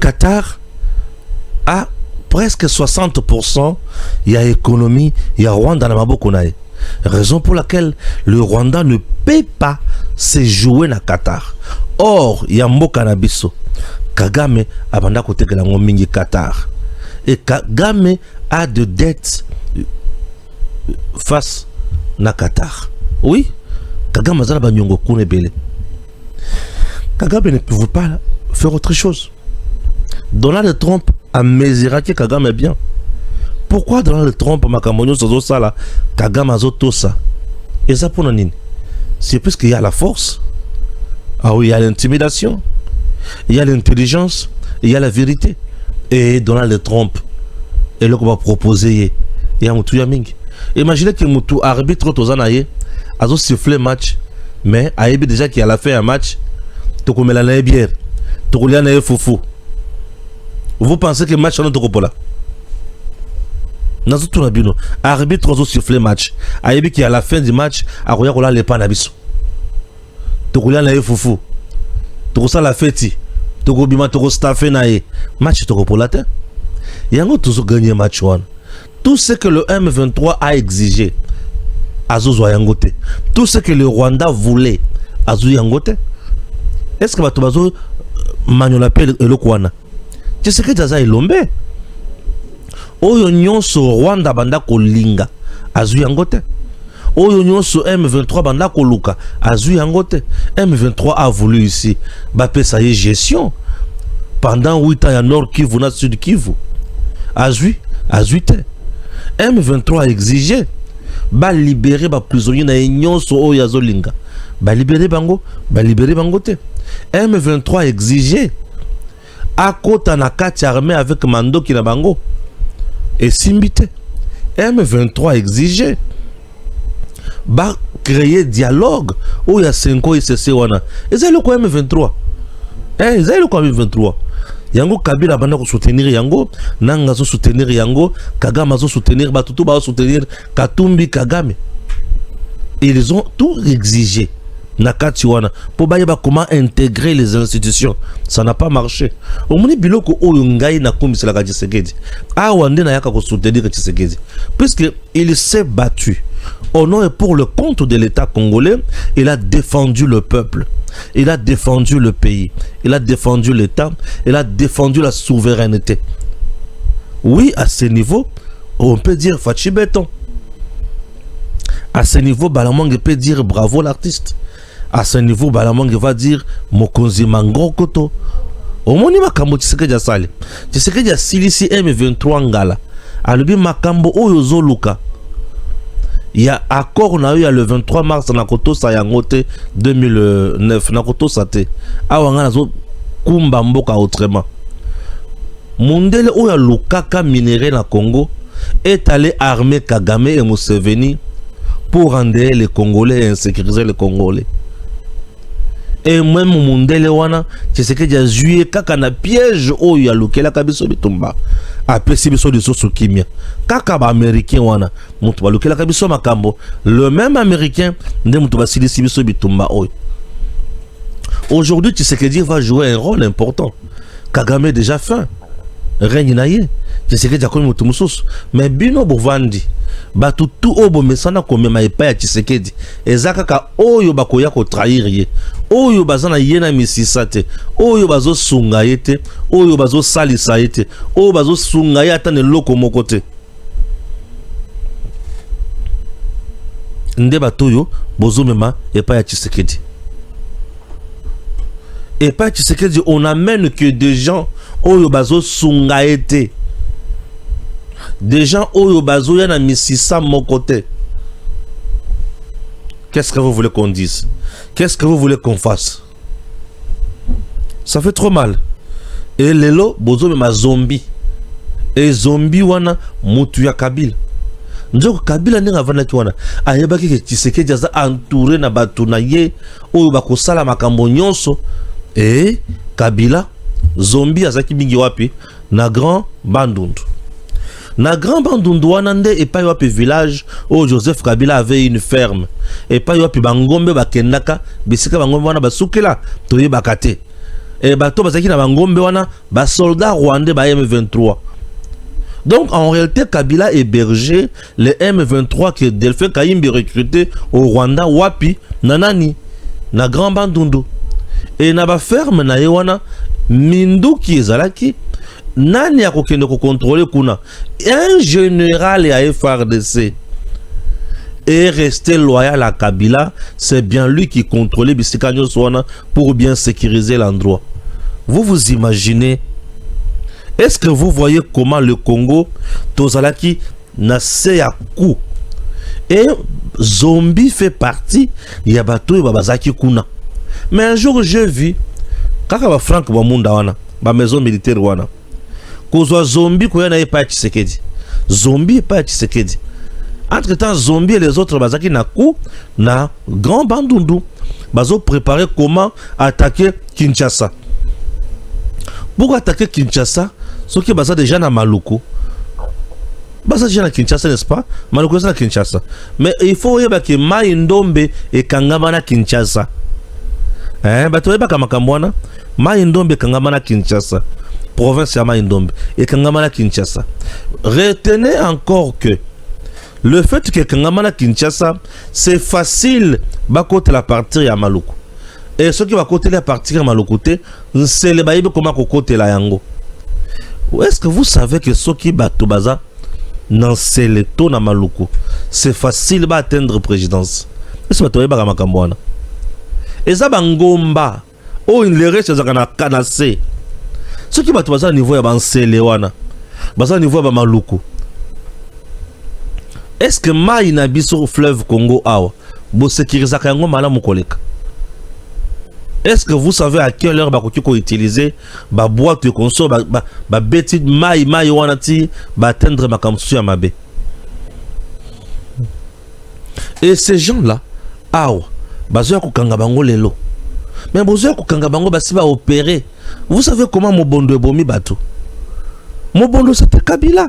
Qatar a presque 60%, il y a économie, il y a Rwanda dans maboko nae. Raison pour laquelle le Rwanda ne peut pas se jouer na Qatar. Or, il y a mboka na biso. Kagame abanda kote ke lango mingi Qatar. Et Kagame a de dettes face na Qatar. Oui, Kagame azala banyongo kune bele. Kagame ne peut pas faire autre chose. Donald Trump a mesuré que Kagame est bien. Pourquoi Donald Trump makamonyo sozo sala Kagame azoto ça? Et ça pour nini? C'est parce qu'il y a la force. Ah oui, il y a l'intimidation. Il y a l'intelligence, il y a la vérité. Et Donald Trump est là qu'on va proposer. Il y a Moutou Yaming. Imaginez que Moutou arbitre Tozanaye a sifflé match, mais a déjà qu'il a fait un match. Tokomelana bière, Tokoliana foufou. Vous pensez que le match est Tokopola? Nazutu Nabino, arbitre a sifflé match. A qui à la fin du match, a Royakola le panabiso. Tokoliana foufou. Tokosa la fête, Tokobima Toko staffé nae, match Tokopola te. Yango toujours gagné match one. Tout ce que le M23 a exigé, Azozo Yangote. Tout ce que le Rwanda voulait, Azozo Yangote. Est-ce que Batobazo Manyola Pel et le Kwana? Tu sais que Jaza est lombe. Oyo nyonso Rwanda banda kolinga, Azozo Yangote. Oyo nyonso M23 banda koluka, Azozo Yangote. M23 a voulu ici, Bapé ça y est gestion. Pendant 8 ans, il y a Nord Kivu, na Sud Kivu. Azozo M23 a exigé. Ba libérer ba prisonniers na nyonso oyo azolinga. Ba libérer bango te. M23 exigé à côté na kati armée avec Mando qui na bango et Simbite. M23 exigé ba créer dialogue où il y a 5 ans ICC wana. Et c'est le quoi M23. C'est le quoi M23. Yango Kabila banda ko soutenir yango, Nanga zo soutenir yango, Kagame zo soutenir, Batutu ba soutenir Katumbi Kagame. Ils ont tout exigé. Nakatiwana pour bayeba comment intégrer les institutions. Ça n'a pas marché. Au moni biloko oyo ngai na komisela ka Tshisekedi. Ah wande na yaka ko soutenir Tshisekedi. Puisque il s'est battu au nom et pour le compte de l'État congolais, il a défendu le peuple. Il a défendu le pays. Il a défendu l'État. Il a défendu la souveraineté. Oui, à ce niveau, on peut dire Fachi Béton. À ce niveau, Balamang peut dire bravo l'artiste. À ce niveau, Balamang va dire Mokonzi Mango Koto. Au moni makambo Tshisekedi asali. Tshisekedi asilisi M23 ngala. Alubi makambo oyo luka. Il y a accord na eu le 23 mars na koto sayangote 2009 na koto sate. Awanga nazo kumba mboka autrement. Mundele oya lukaka minéré na Congo est allé armer Kagame et Museveni pour rendre les Congolais et insécuriser les Congolais. Et même Mundele wana Tshisekedi a joué kaka na piège oya lukela kabiso bitumba. Après si biso de source kimia kaka ba américain wana mutu ba lukela kabiso makambo le même américain nde mutu ba silisi biso bitumba oyo. Aujourd'hui Tshisekedi va jouer un rôle important. Kagame est déjà fin règne naie Tshisekedi akoni mutu mususu mais bino bovandi batu tout obo mesana komema epa ya Tshisekedi ezaka ka oyo bakoya ko trahir ye oyo bazana yena misisa te oyo bazo sunga yete oyo bazo salisa yete oyo bazo sunga yata ne loko moko te nde batoyo bozo mema epa ya Tshisekedi. Epa ya Tshisekedi on amène que des gens oyo bazo sunga yete. Des gens oyo bazo yana misisa moko te. Qu'est-ce que vous voulez qu'on dise? Qu'est-ce que vous voulez qu'on fasse? Ça fait trop mal. Et lelo bozo mema zombie. Et zombie wana mutu ya Kabila. Njoko Kabila ninga vana tuwana. Ayebaki ke Tshisekedi aza entouré na batu na ye oyo bakosala makambo nyonso. Et Kabila zombie azaki mingi wapi na Grand Bandundu. Na Grand Bandundu wana nde epai wapi village où Joseph Kabila avait une ferme. Epai wapi bangombe bakendaka bisika bangombe wana basukela toye bakate. et bato bazaki na bangombe wana ba soldats rwandais ba M23. Donc en réalité Kabila hébergeait les M23 que Delphin Kayimbi recruté au Rwanda wapi nanani na Grand Bandundu. Et na ba ferme na yewana Minduki ezalaki nani ya kokende ko contrôler kuna un général ya FARDC est resté loyal à Kabila, c'est bien lui qui contrôlait Bisika Nyoswana pour bien sécuriser l'endroit. Vous imaginez? Est-ce que vous voyez comment le Congo Tozalaki n'a sé à coup? Et Zombie fait partie Yabato et Babazaki Kuna. Mais un jour j'ai vu Kaka Frank Bamunda wana ba maison militaire wana kozwa Zombie ko yana pas Tshisekedi. Zombie pas Tshisekedi. Entre temps Zombie et les autres bazaki na coup na Grand Bandundu bazo préparer comment attaquer Kinshasa. Pour attaquer Kinshasa, ceux qui basent déjà na Maluku. Basa déjà na Kinshasa, n'est-ce pas? Maluku c'est na Kinshasa. Mais il faut que Mai Ndombe et Kangama na Kinshasa. Bato yeba kamakamwana Mai Ndombe Kangama na Kinshasa. Province ya Mai Ndombe et Kangama na Kinshasa. Retenez encore que le fait que Kangama na Kinshasa, c'est facile ba côté la partie ya Maluku. Et ceux qui va côté la partie ya Maluku, c'est le baïbe comment côté la yango. Est-ce que vous savez que ceux qui battent baza dans le taux na Maluku, c'est facile ba atteindre présidence. Est-ce que tu vas makamwana? Et ça bangomba, oh il les reste dans kanase. Ceux qui battent baza niveau ya bansele wana, baza niveau ya Maluku. Est-ce que Mai na biso fleuve Congo awa bo sécurisaka yango malamu koleka? Est-ce que vous savez à quelle heure bakoki ko utiliser ba boîte de console ba beti Mai wana ti ba atteindre makamsu ya mabe? Et ces gens-là awa bazoya kokanga bango lelo. Mais bozoya kokanga bango basi ba opérer. Vous savez comment Mobondo ebomi bato? Mobondo c'était Kabila.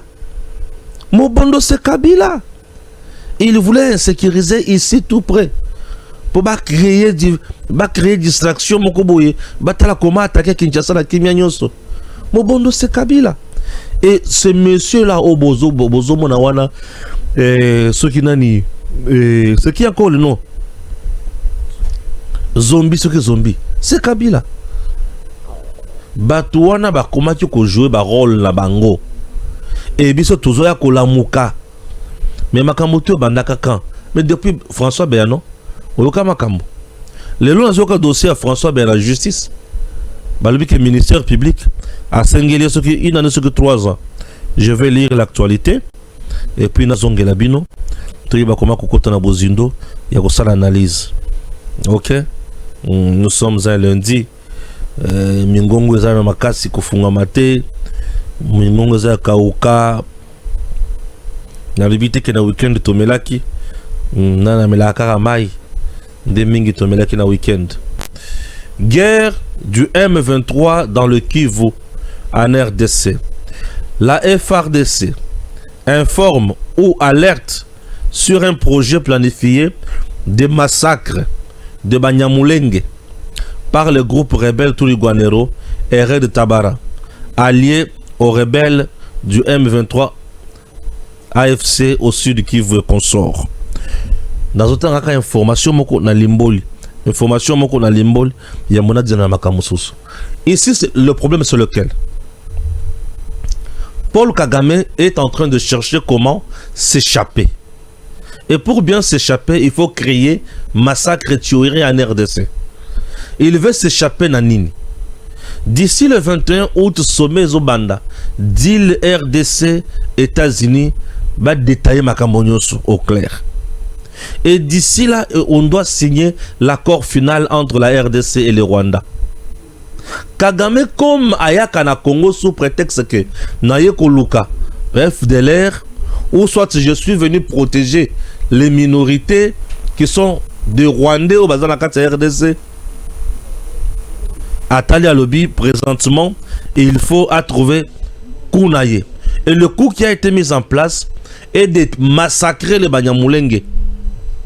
Mobondo c'est Kabila. Il voulait insécuriser ici tout près pour créer distraction mokoboye batala comment attaquer Kinshasa na Kimia Nyoso. Mobondo c'est Kabila. Et ce monsieur là au bozo mona wana ce qui nani ce qui encore le nom Zombie, ce que Zombie c'est Kabila. Batu wana ba komaki ko jouer ba rôle na bango et biso tozoya ko lamuka. Mais Makamoto bandaka quand? Mais depuis François Béano, oyoka makambo. Le long azoka dossier à François Béano justice. Balobi que ministère public a singélé ce qui une année ce que 3 ans. Je vais lire l'actualité et puis na zongela bino. Toyiba koma kokota na bozindo ya ko sala analyse. OK? Nous sommes un lundi. Mingongo ezana makasi kofunga mate. Mingongo za kauka. Na libité que na week-end tomelaki na melaka mai de mingi tomelaki na week-end. Guerre du M23 dans le Kivu en RDC. La FARDC informe ou alerte sur un projet planifié de massacre de Banyamulenge par le groupe rebelle Turiguanero et Red Tabara, allié aux rebelles du M23 AFC au sud qui veut consort. Dans autant cas information moko na limboli. Information moko na limboli ya mona dina makamususu. Ici le problème c'est lequel? Paul Kagame est en train de chercher comment s'échapper. Et pour bien s'échapper, il faut créer massacre et tuerie en RDC. Il veut s'échapper na nini. D'ici le 21 août, sommet Zobanda, deal RDC, États-Unis, va détailler Makambonyoso au clair. Et d'ici là, on doit signer l'accord final entre la RDC et le Rwanda. Kagame comme Ayaka na Congo sous prétexte que Nayeko Luka, FDLR, ou soit je suis venu protéger les minorités qui sont des Rwandais au bazar de la RDC. Atali à lobby présentement, il faut trouver Kounaye. Et le coup qui a été mis en place est de massacrer les Banyamulenge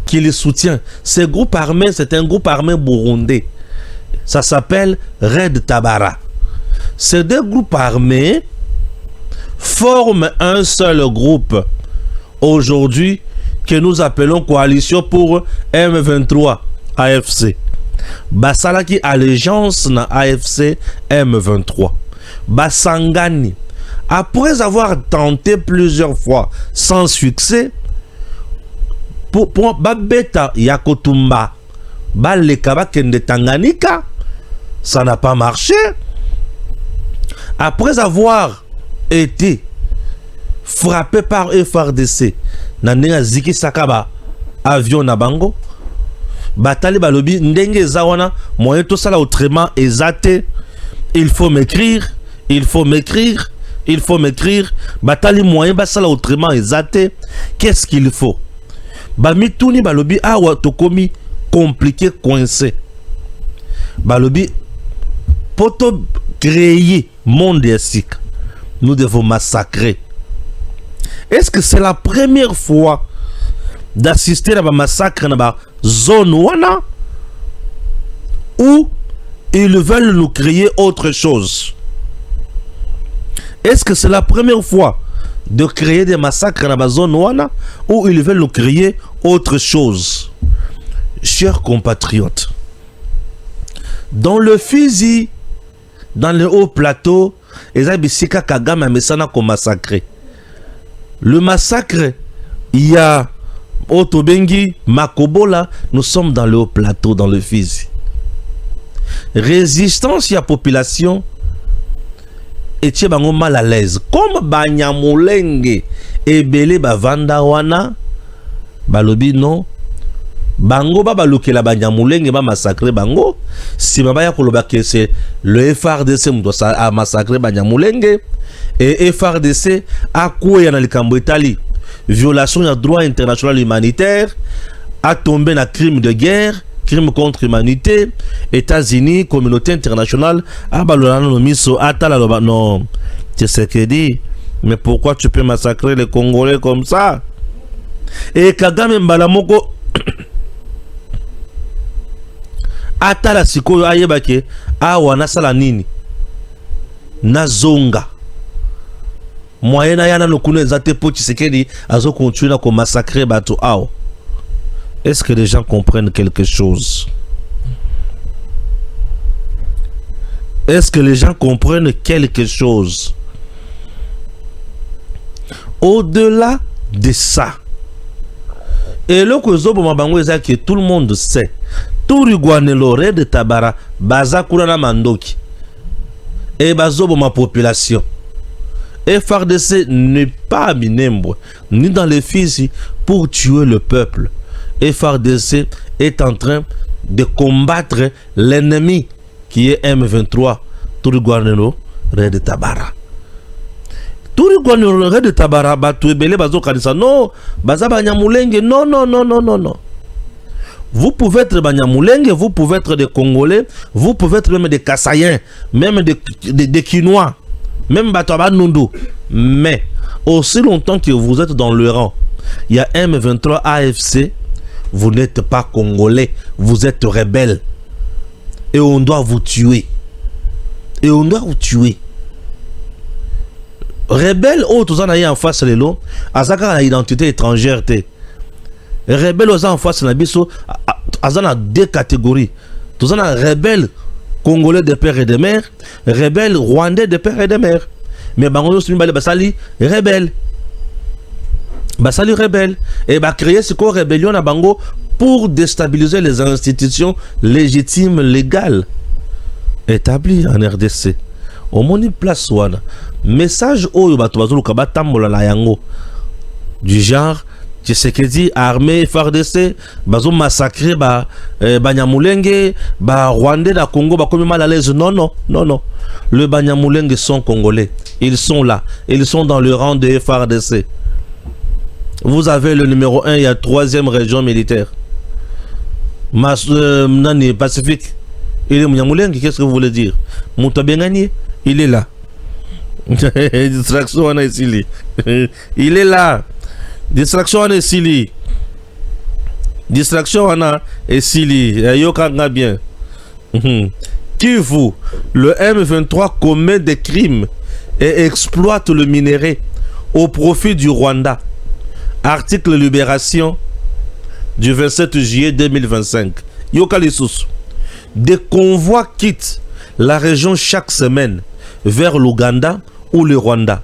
qui les soutient. Ce groupe armé, c'est un groupe armé burundais. Ça s'appelle Red Tabara. Ces deux groupes armés forment un seul groupe aujourd'hui que nous appelons Coalition pour M23 AFC. Basalaki allégeance na AFC M23. Basangani. Après avoir tenté plusieurs fois sans succès, pour Babeta Yakotumba, Balekaba Kende Tanganyika, ça n'a pas marché. Après avoir été frappé par FRDC, Nanenga Ziki Sakaba, avion Nabango, Batali Balobi, Ndenge Zawana, moyen tout ça là autrement, exaté, il faut m'écrire, il faut m'écrire, il faut m'écrire, Batali moyen, ça là autrement, exaté, qu'est-ce qu'il faut? Bami Touni Balobi, awa tokomi, compliqué, coincé. Balobi, pour créer monde éthique, nous devons massacrer. Est-ce que c'est la première fois d'assister à un massacre dans la zone wana ou ils veulent nous créer autre chose? Est-ce que c'est la première fois de créer des massacres dans la zone wana ou ils veulent nous créer autre chose? Chers compatriotes, dans le fusil, dans le haut plateau, Ezabisika Kagame Mesana qu'on massacré. Le massacre, il y a Otobengi, Makobola, nous sommes dans le haut plateau, dans le fusil. Résistance, il y a population, et tu es mal à l'aise. Comme Banyamulenge et Bele Bavandawana, Balobi non. Bango baba lokela Banyamulenge ba massacrer bango. Si mabaya koloba que c'est le FRDC mdosa a massacré Banyamulenge et FRDC a koué na likambo Italie. Violation du droit international humanitaire, a tombé dans crime de guerre, crime contre l'humanité. États-Unis, communauté internationale, a balolana no miso atala loba non. Tu sais que dit, mais pourquoi tu peux massacrer les Congolais comme ça? Et Kagame Mbalamoko atala sikoyo ayebake awa nasala nini nazonga moyena yana nokuna ezate po Tshisekedi azo continuer à massacrer bato awa. Est-ce que les gens comprennent quelque chose? Est-ce que les gens comprennent quelque chose? Au-delà de ça, et le que tout le monde sait, tout Rugwanelo Red Tabara, Baza Kurana Mandoki, et Bazobo ma population. FRDC n'est pas Minembre, ni dans les fils pour tuer le peuple. FRDC est en train de combattre l'ennemi qui est M23, tout Rugwanelo Red Tabara. Tout Rugwanelo Red Tabara, Batu Ebele Bazo Kanisa, non, Baza Banyamulenge, non, non, non, non, non, non. Vous pouvez être Banyamulenge, vous pouvez être des Congolais, vous pouvez être même des Kassaïens, même des Kinois, même Bataba Nundu. Mais aussi longtemps que vous êtes dans le rang, il y a M23 AFC, vous n'êtes pas Congolais, vous êtes rebelle. Et on doit vous tuer. Et on doit vous tuer. Rebelle, oh, tout ça, en face de l'eau, à ça, identité étrangère, rebelle aux en face de l'Abisso, à deux catégories. Tout ça, rebelle congolais de père et de mère, rebelle rwandais de père et de mère. Mais Bango Sumibale Basali, rebelle. Basali rebelle. Et bah créer ce qu'on rébellion à Bango pour déstabiliser les institutions légitimes, légales, établies en RDC. Au moni place wana. Message au Batouazou Kabatambola la yango. Du genre, Tshisekedi armée FARDC bazo massacrer Banyamulenge Rwandais da Congo ba comme mal à l'aise. Non non non non, le Banyamulenge sont congolais, ils sont là, ils sont dans le rang de FARDC. Vous avez le numéro 1, il y a 3e région militaire Nani Pacifique, il est Banyamulenge. Qu'est-ce que vous voulez dire? Moutabengani, il est là. Distraction ici, il est là. Distraction est Sili. Distraction est Sili. Yokanga bien. Kivu, le M23 commet des crimes et exploite le minerai au profit du Rwanda. Article Libération du 27 juillet 2025. Yokalisus. Des convois quittent la région chaque semaine vers l'Ouganda ou le Rwanda,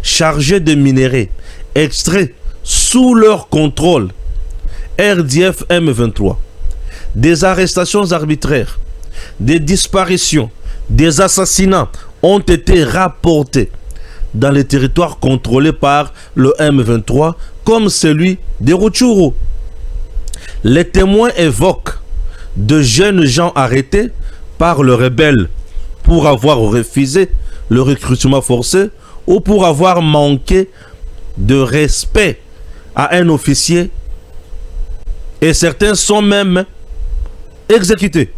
chargés de minerais extraits sous leur contrôle. RDF M23. Des arrestations arbitraires, des disparitions, des assassinats ont été rapportés dans les territoires contrôlés par le M23 comme celui de Rutshuru. Les témoins évoquent de jeunes gens arrêtés par le rebelle pour avoir refusé le recrutement forcé ou pour avoir manqué de respect à un officier, et certains sont même exécutés.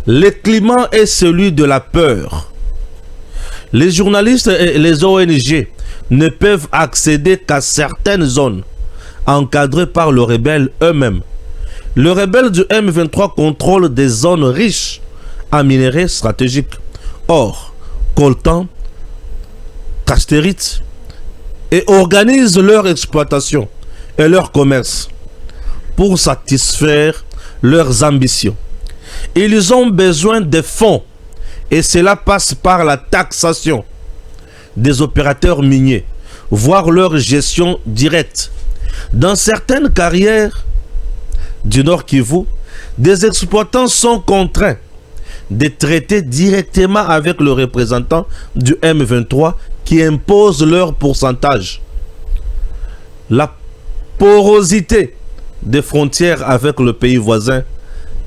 Le climat est celui de la peur. Les journalistes et les ONG ne peuvent accéder qu'à certaines zones encadrées par le rebelle eux-mêmes. Le rebelle du M23 contrôle des zones riches en minerais stratégiques, or, coltan, castérite, et organise leur exploitation et leur commerce pour satisfaire leurs ambitions. Ils ont besoin de fonds et cela passe par la taxation des opérateurs miniers, voire leur gestion directe. Dans certaines carrières du Nord Kivu, des exploitants sont contraints de traiter directement avec le représentant du M23 qui impose leur pourcentage. La porosité des frontières avec le pays voisin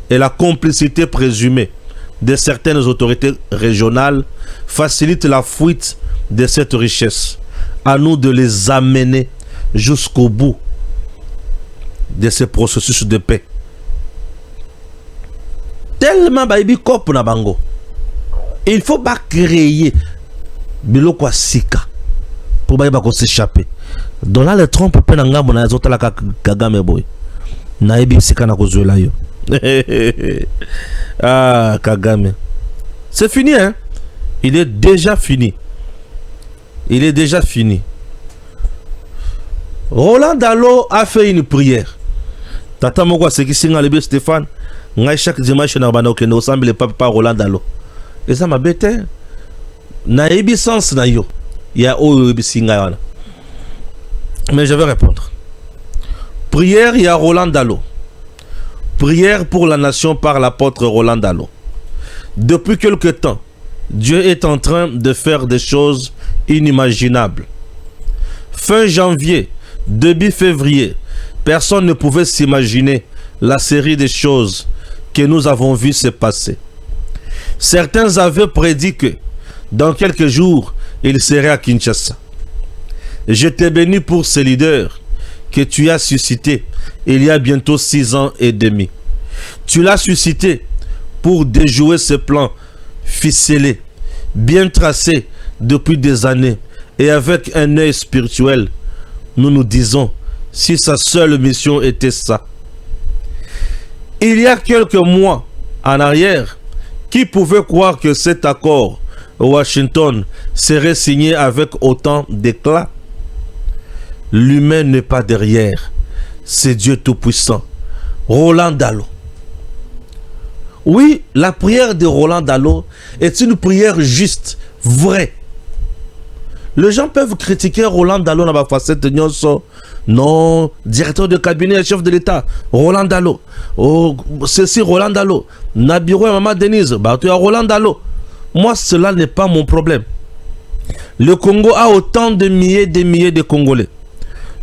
et la complicité présumée de certaines autorités régionales facilitent la fuite de cette richesse. À nous de les amener jusqu'au bout de ce processus de paix. Tellement baïbi kop na bango. Il faut pas créer biloko sika pour baïba ko s'échapper. Donald le Trump pe na ngambo na zotala Kagame boy. Na ebi sika na kozwela yo. Ah, Kagame. C'est fini, hein? Il est déjà fini. Il est déjà fini. Roland Dalo a fait une prière. Tata Mogwa, c'est qui signe à Stéphane. Chaque dimanche, on a que nous semble pas Roland Dalo. Et ça m'a bêté. Na ebi sens na yo. Il y a ebi singa. Mais je vais répondre. Prière, il y a Roland Dalo. Prière pour la nation par l'apôtre Roland Dalo. Depuis quelque temps, Dieu est en train de faire des choses inimaginables. Fin janvier, début février, personne ne pouvait s'imaginer la série de choses que nous avons vues se passer. Certains avaient prédit que dans quelques jours, il serait à Kinshasa. Je t'ai béni pour ces leaders que tu as suscité il y a bientôt 6 ans et demi. Tu l'as suscité pour déjouer ce plan ficelé, bien tracé depuis des années, et avec un œil spirituel, nous nous disons, si sa seule mission était ça. Il y a quelques mois en arrière, qui pouvait croire que cet accord Washington serait signé avec autant d'éclat? L'humain n'est pas derrière, c'est Dieu Tout-Puissant. Roland Dalo. Oui, la prière de Roland Dalo est une prière juste, vraie. Les gens peuvent critiquer Roland Dalo dans la facette non, directeur de cabinet, chef de l'État, Roland Dalo. Oh, ceci, Roland Dalo. Nabiro et Maman Denise, bah, tu as Roland Dalo. Moi, cela n'est pas mon problème. Le Congo a autant de milliers de Congolais.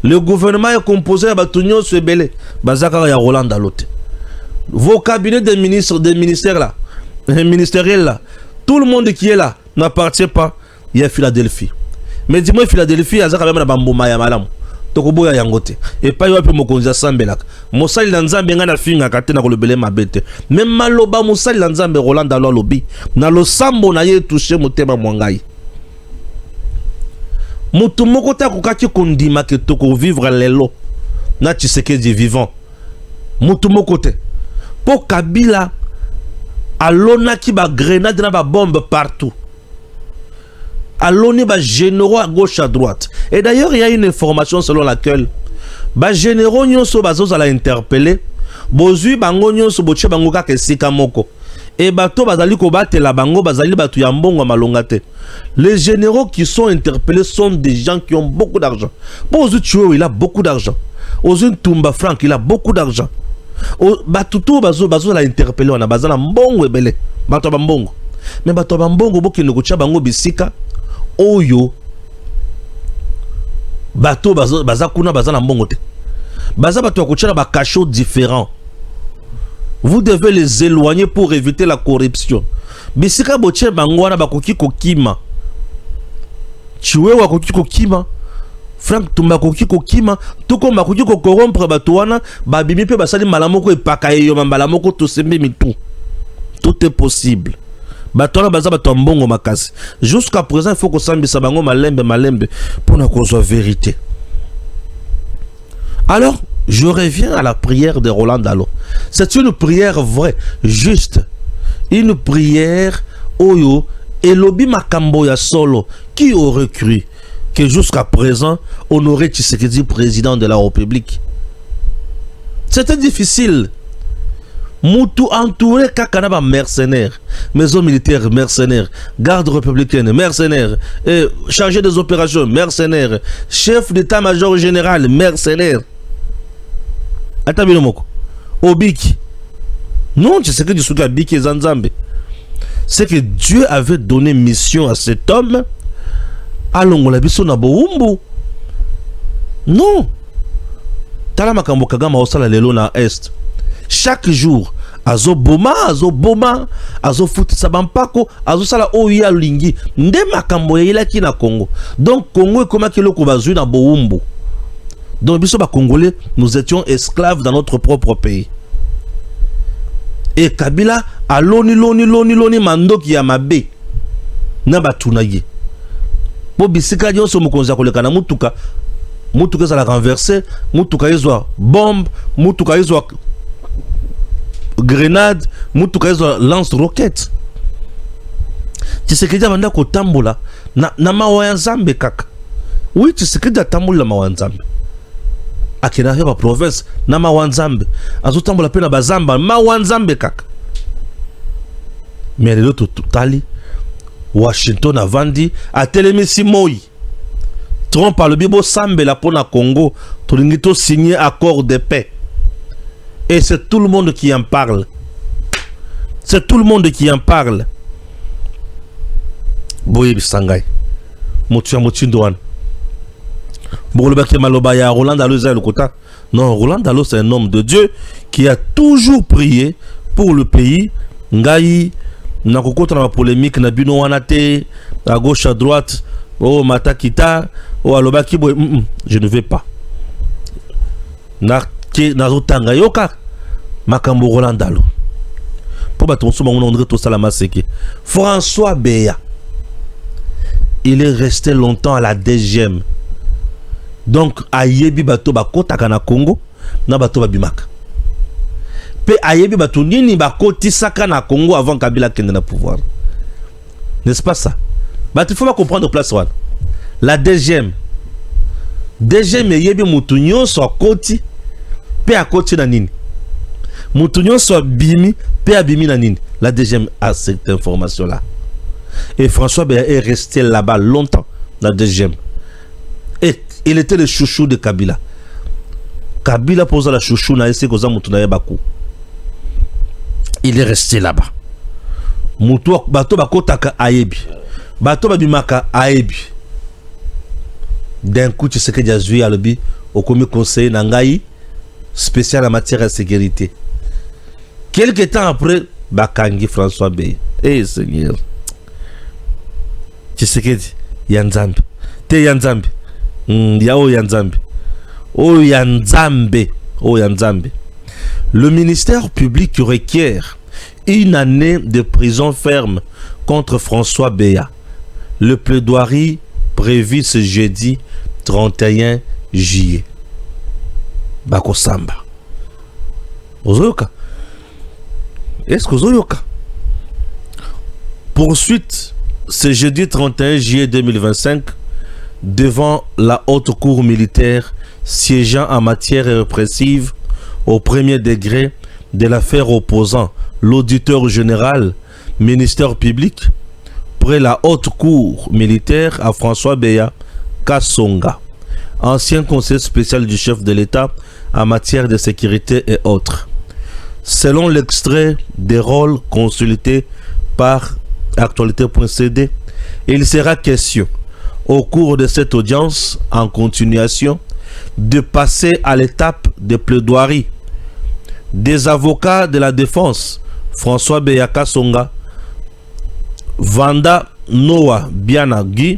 Le gouvernement est composé à Batunio Sebele, Bazaka et Roland Dalo. Vos cabinets des ministres, des ministères là, ministériels là, tout le monde qui est là n'appartient pas. Il y a Philadelphie. Mais dis-moi, Philadelphie, il y a quand même la bambouma ya malam. Tokoboya yangote. Et pas yope mokonza sambelak. Mosali lanzambe ngana finga katena ko lebele mabete. Même maloba mosali lanzambe Roland Dalo lobi. Na lo sambo na ye touché motema mwangai. Mutu moko ta kokaki kondima ke toko vivre lelo. Na Tshisekedi vivant. Mutu moko te. Po Kabila alonaki ba grenade na ba bombe partout. Aloni ba généraux à gauche à droite. Et d'ailleurs, il y a une information selon laquelle ba généraux nyonso bazoza la interpeller, bozui bango nyonso boche bango kaka esika moko. Et bato bazali ko batela bango bazali batu ya mbongo malonga te. Les généraux qui sont interpellés sont des gens qui ont beaucoup d'argent. Bozu Tchoué, il a beaucoup d'argent. Ozun Tumba Frank, il a beaucoup d'argent. Batuto bazo la interpellé on a bazana mbongo ebele. Bato ba mbongo. Mais bato ba mbongo boki ngocha bango bisika oyo bato baza kuna bazana mbongo te. Baza bato akocha ba cachot différents. Vous devez les éloigner pour éviter la corruption. Bisika boche bangwana bakoki kokima. Tchoué wakoki kokima. Frank Tumba koki kokima. Toko makoki corrompre bato wana babimi pe basali malamoko epaka yo malamoko to sembe mitu. Tout est possible. Bato wana baza bato mbongo makasi. Jusqu'à présent il faut que sambisa bango malembe pour na cause vérité. Alors je reviens à la prière de Roland Dalo. C'est une prière vraie, juste. Une prière oyo elobi makambo ya solo. Qui aurait cru que jusqu'à présent on aurait Tshisekedi président de la République? C'était difficile. Moutou entouré kakanaba mercenaires, maison militaire mercenaires, garde républicaine mercenaires, chargé des opérations mercenaires, chef d'état-major général mercenaire. Atabilomoko. Obiki. Non, tu sais que du souka Biki et Zanzambe. C'est que Dieu avait donné mission à cet homme. Allons, la biso na boumbu. Non. Tala makambo kagama osala lelo na est. Chaque jour, azo boma, azo futi sabampako, azo sala oya lingi. Nde makambo yela ki na Congo. Donc Congo est comme kilo kobazu na boumbu. Donc, biso ba Congolais, nous étions esclaves dans notre propre pays. Et Kabila a loni mando ki ya mabe na batunaye. Po bisika nyonso mukonza koleka na mutuka za la renverser, mutuka ezwa bombe, mutuka ezwa grenade, mutuka ezwa lance roquette. Tshisekedi banda ko tambola na mawa ya Nzambe kaka. Oui, Tshisekedi tambola mawa ya Nzambe. Akina heba province na mawanzambe azotambola pe na bazamba mawanzambe kaka. Mais lelo totali Washington avandi atelemisi moi Trump a le bibo sambe la pona Congo tolingi to signer accord de paix et c'est tout le monde qui en parle. C'est tout le monde qui en parle. Boye bisangai motia motindo Roland Dalo non, Roland Dalo c'est un homme de Dieu qui a toujours prié pour le pays. Ngai na kokota na polémique na bino wanate à gauche à droite oh matakita oh alobaki boy je ne vais pas na zotanga yoka makambo Roland Dalo pour baton so bango ndre to salama seke François Beya il est resté longtemps à la DGM. Donc ayebi bato bakotaka na Congo na bato babimaka. Pe ayebi bato nini bakotisaka na Congo avant Kabila kende na pouvoir. N'est-ce pas ça? Bato il faut pas comprendre place wana. La DGM yebi mutu nyonso akoti pe akoti na nini. Mutu nyonso bimi pe abimi na nini. La DGM a cette information là. Et François Beya est resté là-bas longtemps, la DGM. Et il était le chouchou de Kabila. Kabila posa la chouchou na ese koza mutu na yebaku. Il est resté là-bas. Mutu bato bakotaka ayebi. Bato babimaka ayebi. D'un coup tu sais que Diazui alobi au comité conseiller nangai spécial en matière de sécurité. Quelque temps après bakangi François Beya. Eh Seigneur. Tu sais que Yanzambe. Te Yanzambe. Yao Yanzambe. Oh Yanzambe. Oh Yanzambe. Le ministère public requiert une année de prison ferme contre François Beya. Le plaidoirie prévu ce jeudi 31 juillet. Bako Samba. Ozoyoka. Est-ce que Ozoyoka? Poursuite, ce jeudi 31 juillet 2025, devant la haute cour militaire siégeant en matière répressive au premier degré de l'affaire opposant l'auditeur général, ministère public, près la haute cour militaire à François Beya Kasonga, ancien conseiller spécial du chef de l'État en matière de sécurité et autres. Selon l'extrait des rôles consultés par actualité.cd, il sera question au cours de cette audience en continuation de passer à l'étape de plaidoirie des avocats de la défense François Beya Kasonga, Vanda Noah Bianagui,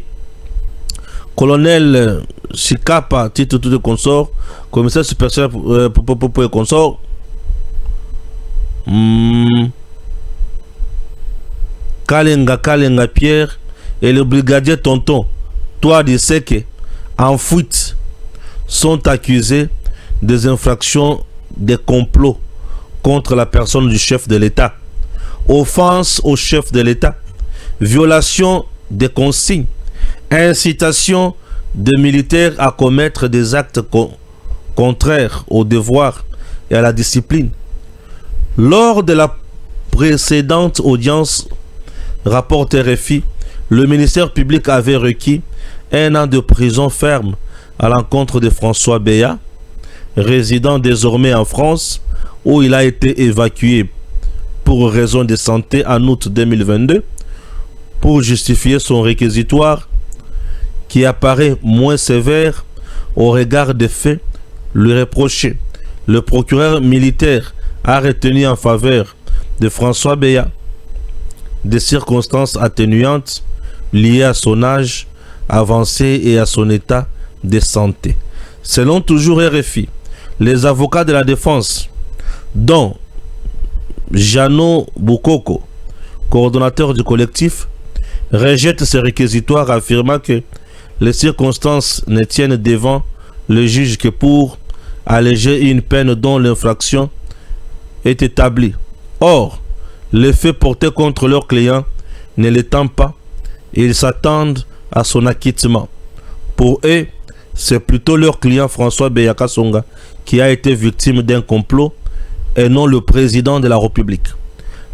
colonel Chikapa titre de consort, commissaire supérieur pour les consorts, Kalenga Pierre et le brigadier Tonton Toi de Seke en fuite sont accusés des infractions de complot contre la personne du chef de l'État, offense au chef de l'État, violation des consignes, incitation de militaires à commettre des actes contraires au devoir et à la discipline. Lors de la précédente audience, rapporte RFI, le ministère public avait requis 1 an de prison ferme à l'encontre de François Beya, résident désormais en France, où il a été évacué pour raison de santé en août 2022, pour justifier son réquisitoire qui apparaît moins sévère au regard des faits lui reprochés. Le procureur militaire a retenu en faveur de François Beya des circonstances atténuantes liées à son âge avancé et à son état de santé. Selon toujours RFI, les avocats de la défense, dont Jano Boukoko, coordonnateur du collectif, rejettent ce réquisitoire affirmant que les circonstances ne tiennent devant le juge que pour alléger une peine dont l'infraction est établie. Or, les faits portés contre leurs clients ne l'étant pas, ils s'attendent à son acquittement. Pour eux, c'est plutôt leur client François Beya Kasonga qui a été victime d'un complot et non le président de la République.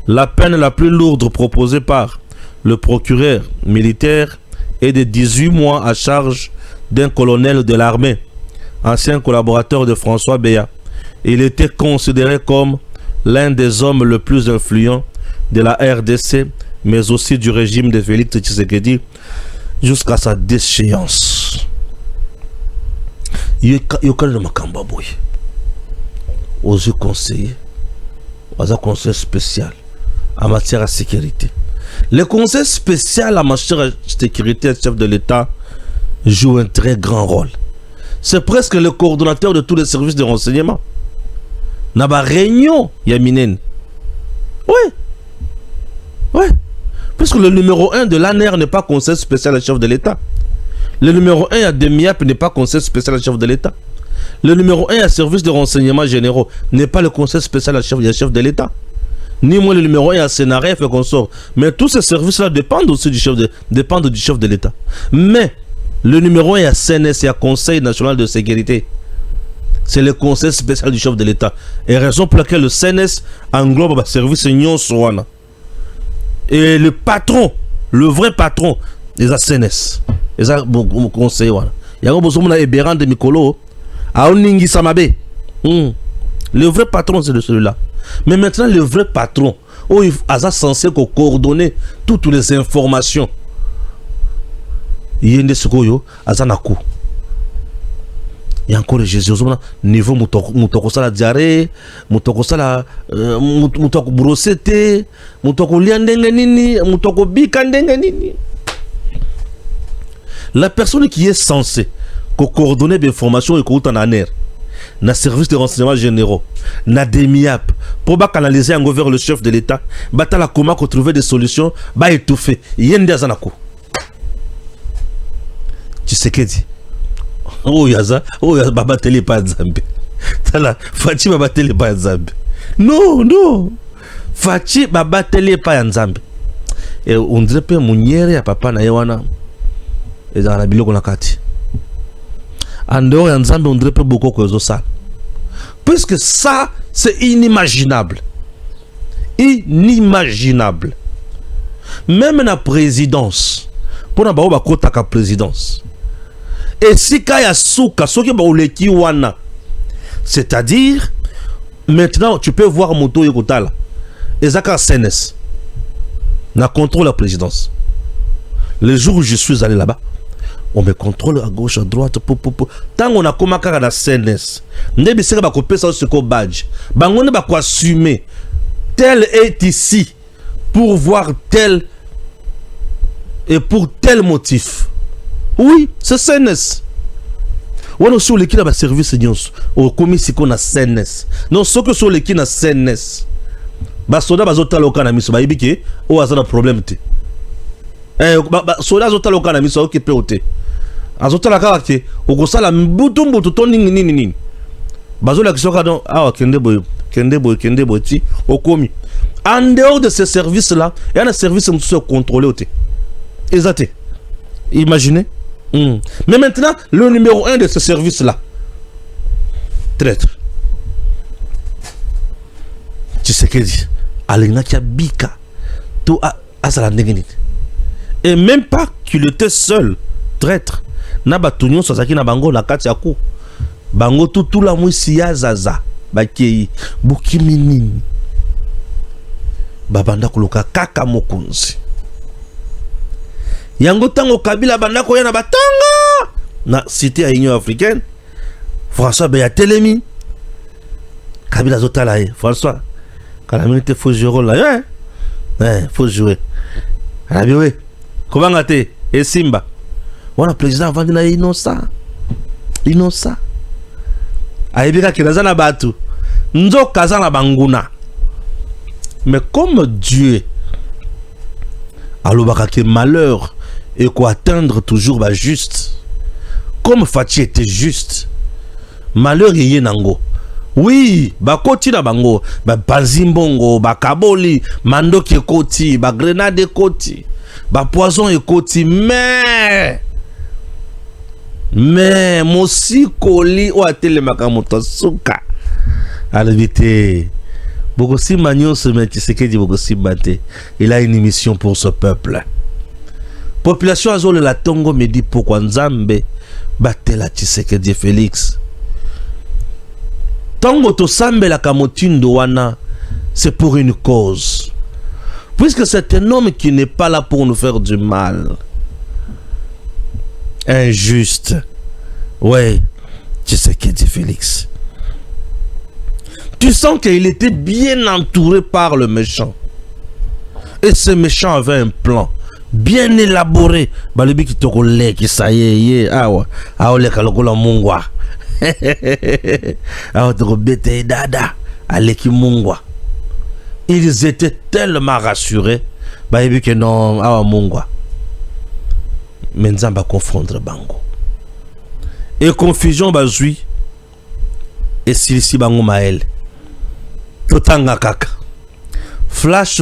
La peine la plus lourde proposée par le procureur militaire est de 18 mois à charge d'un colonel de l'armée, ancien collaborateur de François Beya. Il était considéré comme l'un des hommes les plus influents de la RDC, mais aussi du régime de Félix Tshisekedi jusqu'à sa déchéance. Yokal Makamba Boy, aux conseillers, aux conseillers spécial en matière de sécurité. Le conseil spécial en matière de sécurité, le chef de l'État, joue un très grand rôle. C'est presque le coordonnateur de tous les services de renseignement. Naba réunion Yaminen. Oui. Oui. Puisque le numéro 1 de l'ANER n'est pas conseil spécial à chef de l'État. Le numéro 1 à DEMIAP n'est pas conseil spécial à chef de l'État. Le numéro 1 à service de renseignement généraux n'est pas le conseil spécial à chef de l'État. Ni moi le numéro 1 à Sénaref et consort. Mais tous ces services-là dépendent aussi du chef de l'État. Mais le numéro 1 à CNS et à Conseil national de sécurité, c'est le conseil spécial du chef de l'État. Et raison pour laquelle le CNS englobe le service Nyon Soana. Et le patron, le vrai patron, les CNS. Les conseils. Il y a un besoin de Béran de Mikolo. Aoningi Samabe. Le vrai patron, c'est de celui-là. Mais maintenant, le vrai patron, il est censé coordonner toutes les informations. Il y a des secours, Azanaku. Il y a encore les Jésus, niveau moutoko sala diarrhée, moutoko sala moutoko brossete, moutoko liandenge nini, moutoko bikandenge nini. La personne qui est censée coordonner des informations et qu'on en aner, na service de renseignement généraux, na DEMIAP, pour canaliser en vers le chef de l'État, batala comment trouver des solutions, ba étouffer, yende azanaku. Tu sais qu'est dit? Oh yaza baba télé pas Nzambe. Tala Fachi baba télé pas Nzambe. Non. Fachi baba télé pas Nzambe. et on dirait pe munyere ya papa na yewana ezala na biloko na kati en dehors ya nzambe on dirait pe beaucoup ko ça puisque ça c'est inimaginable même na présidence pour na bao ba kota ka présidence et si kaya suka soki ba oleki wana c'est-à-dire maintenant tu peux voir moto yekotala ezaka CNS na contrôle la présidence. Le jour où je suis allé là-bas, on me contrôle à gauche, à droite, tant on a commencé à la CNS, on a coupé ça sur le badge, on a assumer tel est ici pour voir tel et pour tel motif. Oui, c'est CNS. On a sur l'équipe de service au commis qu'on a CNS. Non, ce que sur l'équipe de CNS. Basoda bazota lokana miso ba ibike o azana problème te soda azota lokana miso o kepe ote azota la kaka ke okosala mbutumbu to nini bazola kisoka don awa kende boy ti okomi en dehors de ces services là il y a un service qui contrôlé ote exact imaginez mais maintenant le numéro 1 de ce service là traître Tshisekedi Alena Bika to azala ndengeni et même pas qu'il était seul traître na batunyo sazaki na bango na kati ya ku bango tout la mwisi ya zaza bakei bukimini babanda kuluka kaka mokunzi yango tango Kabila banda ko yana batanga na cité ya Union africaine François Beya Telemi Kabila zotala François quand la minute faut jouer là faut jouer ah bien oui comment gâter et Simba on a président avant de innocent aibika kinazana batu nzo kazana banguna mais comme Dieu alobaka que malheur et quoi atteindre toujours ba juste comme Fachi était juste malheur yé nango. Oui, bakoti na bango, ba bazimbongo, ba kaboli, mandoki ekoti, ba grenade ekoti, ba poison ekoti, mais mosi koli o atele makamoto suka. Alvité. Bogosi Magnon se met Tshisekedi Bogosi Bate. Il a une mission pour ce peuple. Population azole la Tongo me dit pourquoi Nzambe batela Tshisekedi Félix. Tango to sambe la kamotindo wana, c'est pour une cause. Puisque c'est un homme qui n'est pas là pour nous faire du mal. Injuste. Ouais, Tshisekedi Félix. Tu sens qu'il était bien entouré par le méchant. Et ce méchant avait un plan bien élaboré. Balibi qui te collait, qui ça y est, ah ouais, ah ouais, kalokola mungwa. Ils étaient tellement rassurés que non, mais nous allons confondre bango et confusion bazui et si bango mael totanga kaka flash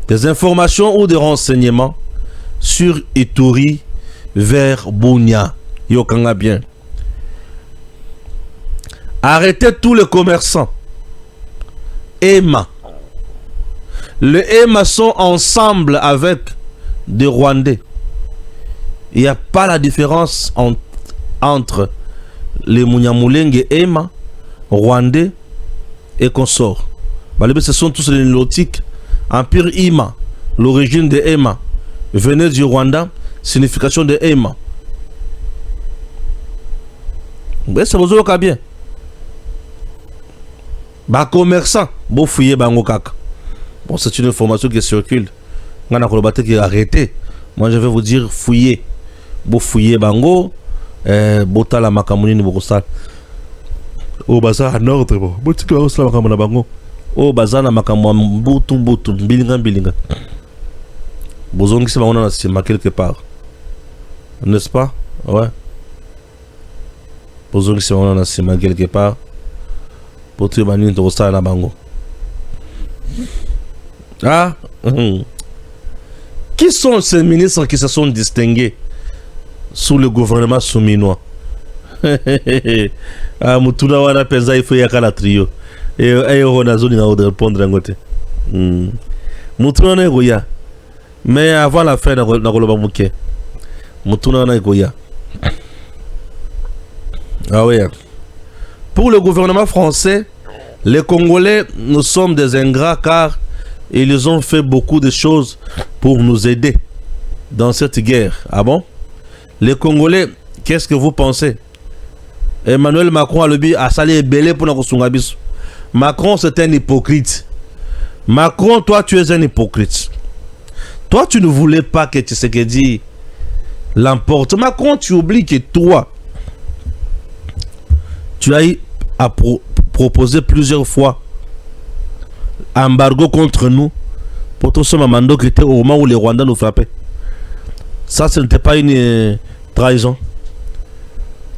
des informations ou des renseignements sur Ituri vers Bunia. Yokanga bien. Arrêtez tous les commerçants. EMA. Les EMA sont ensemble avec des Rwandais. Il n'y a pas la différence entre les Munyamulenge et EMA, Rwandais et consorts. Ce sont tous les Nilotiques. Empire Ima, l'origine de EMA, venait du Rwanda, signification de EMA. Mais ça vous a bien. Bah commerçant, bon fouiller bango kaka. Bon, c'est une information qui circule. On a colbaté qui est arrêté. Moi je vais vous dire fouiller. Bon fouiller bango, bota la makamuni ni bokosal. Au bazar en ordre bon. Bon tu vas la makamuna bango. Au bazar na makamwa mbutu bilinga. Bozongi c'est on a c'est quelque part. N'est-ce pas? Ouais. Bozongi c'est on a c'est quelque part. Pour te banir de ça na bango. Ah, qui sont ces ministres qui se sont distingués sous le gouvernement souminois? Ah, Mutuna wana penza il faut yakala trio. Et on a zone de répondre à côté. Mutuna na goya. Mais avant la fin na koloba muke. Mutuna na goya. Ah oui. Pour le gouvernement français, les Congolais, nous sommes des ingrats car ils ont fait beaucoup de choses pour nous aider dans cette guerre. Ah bon? Les Congolais, qu'est-ce que vous pensez? Emmanuel Macron a le but à saler belé pour nous. Macron, c'est un hypocrite. Macron, toi, tu es un hypocrite. Toi, tu ne voulais pas que Tshisekedi l'emporte. Macron, tu oublies que toi, tu as eu à proposer plusieurs fois embargo contre nous pour tout ce moment qui était au moment où les Rwandais nous frappaient. Ça, ce n'était pas une trahison.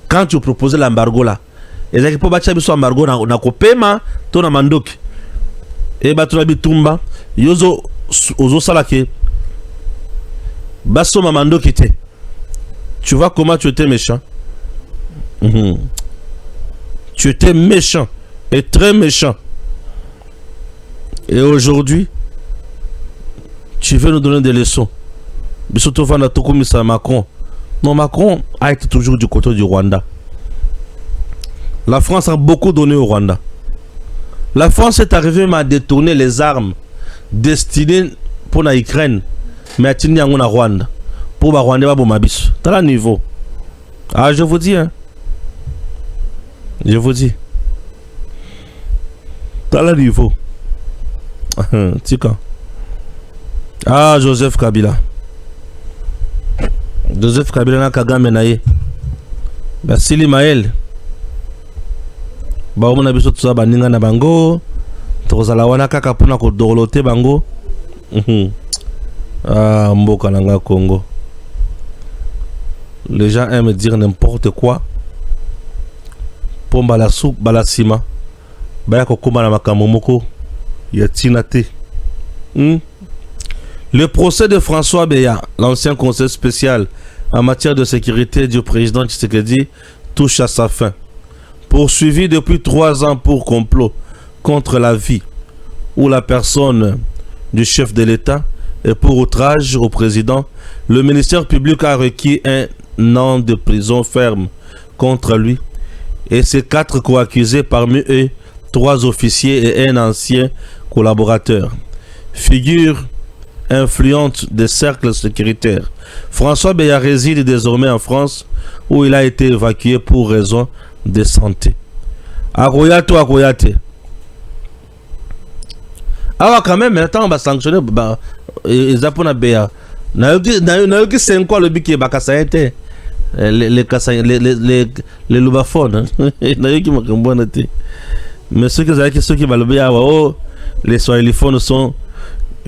Quand tu proposais l'embargo là, et ça qui peut battre sur embargo na kopema to na mandoki et battu la bitumba yozo ozo salake basso mandoki te. Tu vois comment tu étais méchant. Tu étais méchant et très méchant. Et aujourd'hui, tu veux nous donner des leçons. Mais surtout, Macron. Non, Macron a été toujours du côté du Rwanda. La France a beaucoup donné au Rwanda. La France est arrivée à détourner les armes destinées pour l'Ukraine. Mais à tenir en Rwanda. Pour le Rwanda, c'est à niveau. Ah, je vous dis, hein. Je vous dis. T'as le niveau. Tika. Ah, Joseph Kabila. Joseph Kabila na Kagame na ye. Basili Maël. Ba omona biso tsa baninga na bango. Tozala wana kaka pona ko dorolote bango. Ah, mboka nanga Congo. Les gens aiment dire n'importe quoi. Pomba la soupe balasima. Baya kokoma na makambo moko ya tinate. Le procès de François Beya, l'ancien conseiller spécial en matière de sécurité du président Tshisekedi, touche à sa fin. Poursuivi depuis 3 ans pour complot contre la vie ou la personne du chef de l'État et pour outrage au président, le ministère public a requis 1 an de prison ferme contre lui et ses 4 co-accusés, parmi eux 3 officiers et un ancien collaborateur. Figure influente des cercles sécuritaires. François Beya réside désormais en France où il a été évacué pour raison de santé. Akoyato akoyate. Ah quand même, maintenant on va sanctionner Zapona Beya. Nayoki c'est quoi le biki bakasaete les lubaphones. Nayoki makambona te. Mais ceux qui va le dire, oh, les swahiliphones sont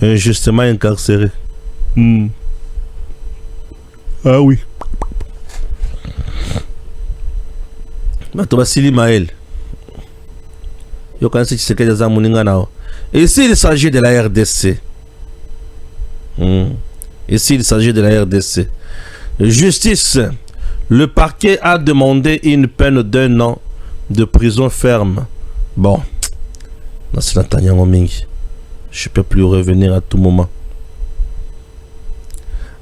injustement incarcérés. Ah oui. Matobasili Maël. Ici, il s'agit de la RDC. Ici, il s'agit de la RDC. Justice. Le parquet a demandé une peine d'1 an de prison ferme. Bon. Je peux plus revenir à tout moment.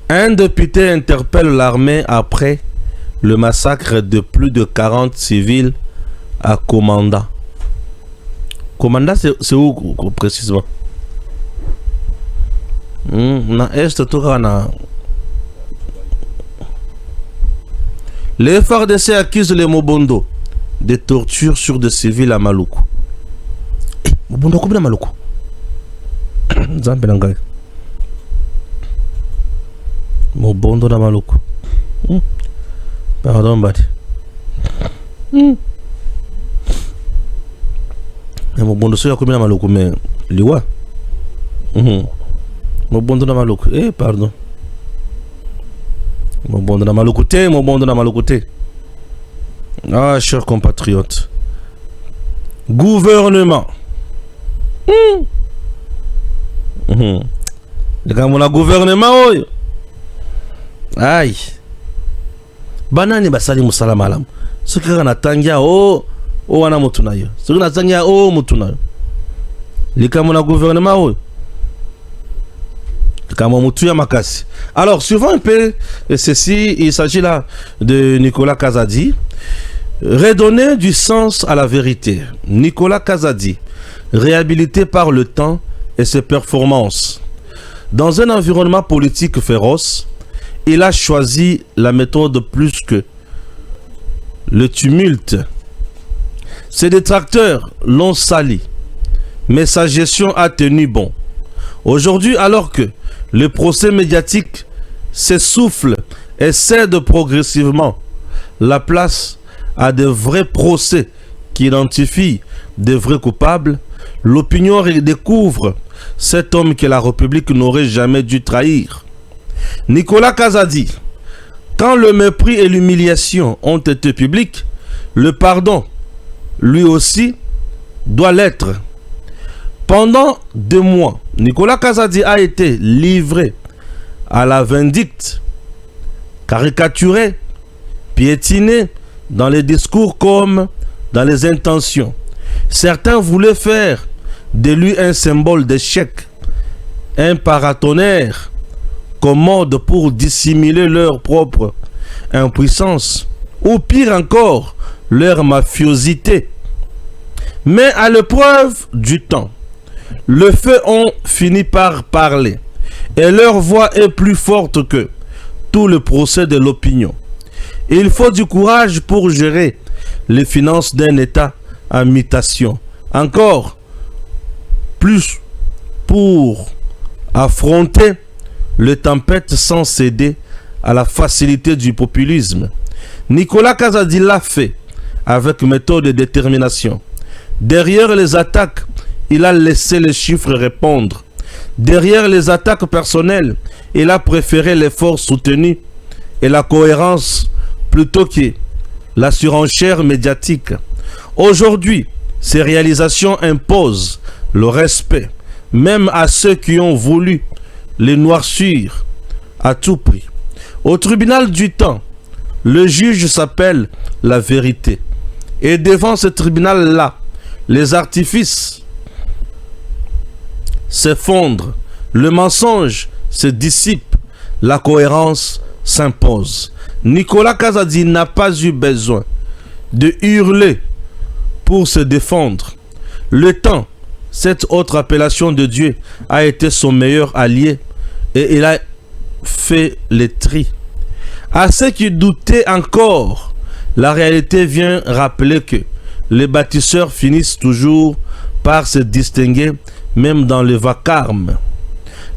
Un député interpelle l'armée après le massacre de plus de 40 civils à Komanda. Komanda, c'est où précisément? Les FARDC accusent les Mobondo de torture sur des civils à Maluku. Mobondo combien à Maluku? Mobondo na Maluku. Pardon, Bati. Mobondo so ya combien à Maluku, mais liwa. Mobondo na Maluku. Pardon. Mobondo na Maluku te, Mobondo na Maluku te. Ah, chers compatriotes. Gouvernement. likambo na gouvernement oyo aïe banani basali musala malamu soki kaka natangia o wana motu na yo soki natangia o motu na yo likambo na gouvernement oyo likambo motu ya makasi. Alors suivant un peu ceci, il s'agit là de Nicolas Kazadi. Redonner du sens à la vérité. Nicolas Kazadi, réhabilité par le temps et ses performances. Dans un environnement politique féroce, il a choisi la méthode plus que le tumulte. Ses détracteurs l'ont sali, mais sa gestion a tenu bon. Aujourd'hui, alors que le procès médiatique s'essouffle et cède progressivement la place à de vrais procès qui identifient de vrais coupables, l'opinion découvre cet homme que la République n'aurait jamais dû trahir. Nicolas Kazadi, quand le mépris et l'humiliation ont été publics, le pardon, lui aussi, doit l'être. Pendant 2 mois, Nicolas Kazadi a été livré à la vindicte, caricaturé, piétiné dans les discours comme dans les intentions. Certains voulaient faire de lui un symbole d'échec, un paratonnerre, commode pour dissimuler leur propre impuissance, ou pire encore, leur mafiosité. Mais à l'épreuve du temps, le feu ont fini par parler, et leur voix est plus forte que tout le procès de l'opinion. Il faut du courage pour gérer les finances d'un État en mutation. Encore plus pour affronter les tempêtes sans céder à la facilité du populisme. Nicolas Kazadi l'a fait avec méthode et détermination. Derrière les attaques, il a laissé les chiffres répondre. Derrière les attaques personnelles, il a préféré l'effort soutenu et la cohérence plutôt que la surenchère médiatique. Aujourd'hui, ces réalisations imposent le respect, même à ceux qui ont voulu les noircir à tout prix. Au tribunal du temps, le juge s'appelle la vérité. Et devant ce tribunal-là, les artifices s'effondrent, le mensonge se dissipe, la cohérence s'impose. Nicolas Kazadi n'a pas eu besoin de hurler pour se défendre. Le temps, cette autre appellation de Dieu, a été son meilleur allié et il a fait le tri. À ceux qui doutaient encore, la réalité vient rappeler que les bâtisseurs finissent toujours par se distinguer, même dans le vacarme.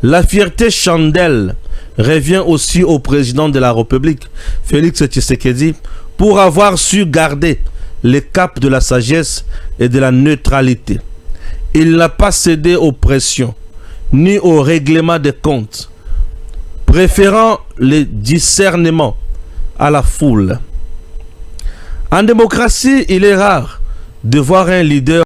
La fierté chandelle revient aussi au président de la République, Félix Tshisekedi, pour avoir su garder le cap de la sagesse et de la neutralité. Il n'a pas cédé aux pressions, ni au règlement des comptes, préférant le discernement à la foule. En démocratie, il est rare de voir un leader